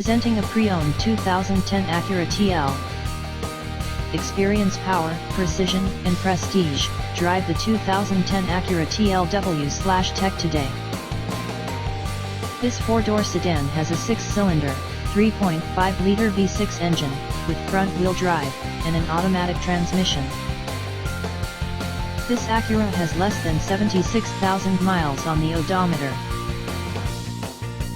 Presenting a pre-owned 2010 Acura TL. Experience power, precision, and prestige. Drive the 2010 Acura TLW/Tech today. This four-door sedan has a 6-cylinder, 3.5-liter V6 engine, with front-wheel drive, and an automatic transmission. This Acura has less than 76,000 miles on the odometer.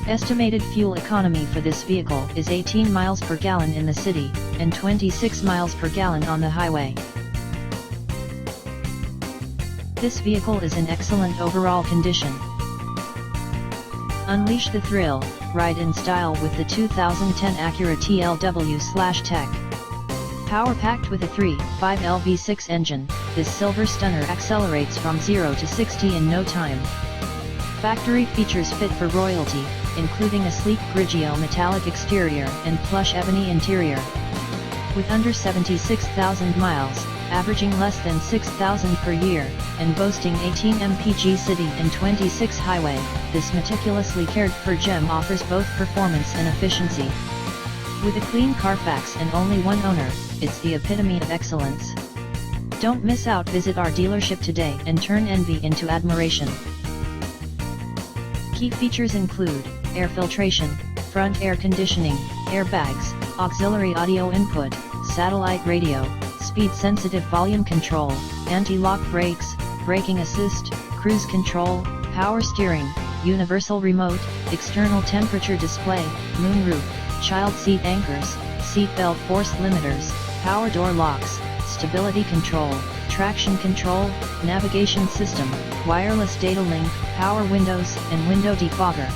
Estimated fuel economy for this vehicle is 18 miles per gallon in the city, and 26 miles per gallon on the highway. This vehicle is in excellent overall condition. Unleash the thrill, ride in style with the 2010 Acura TLW/Tech. Power-packed with a 3.5L V6 engine, this silver stunner accelerates from 0 to 60 in no time. Factory features fit for royalty, including a sleek Grigio Metallic exterior and plush Ebony interior. With under 76,000 miles, averaging less than 6,000 per year, and boasting 18 mpg city and 26 highway, this meticulously cared-for gem offers both performance and efficiency. With a clean Carfax and only one owner, it's the epitome of excellence. Don't miss out. Visit our dealership today and turn envy into admiration. Key features include air filtration, front air conditioning, airbags, auxiliary audio input, satellite radio, speed-sensitive volume control, anti-lock brakes, braking assist, cruise control, power steering, universal remote, external temperature display, moonroof, child seat anchors, seat belt force limiters, power door locks, stability control, traction control, navigation system, wireless data link, power windows, and window defogger.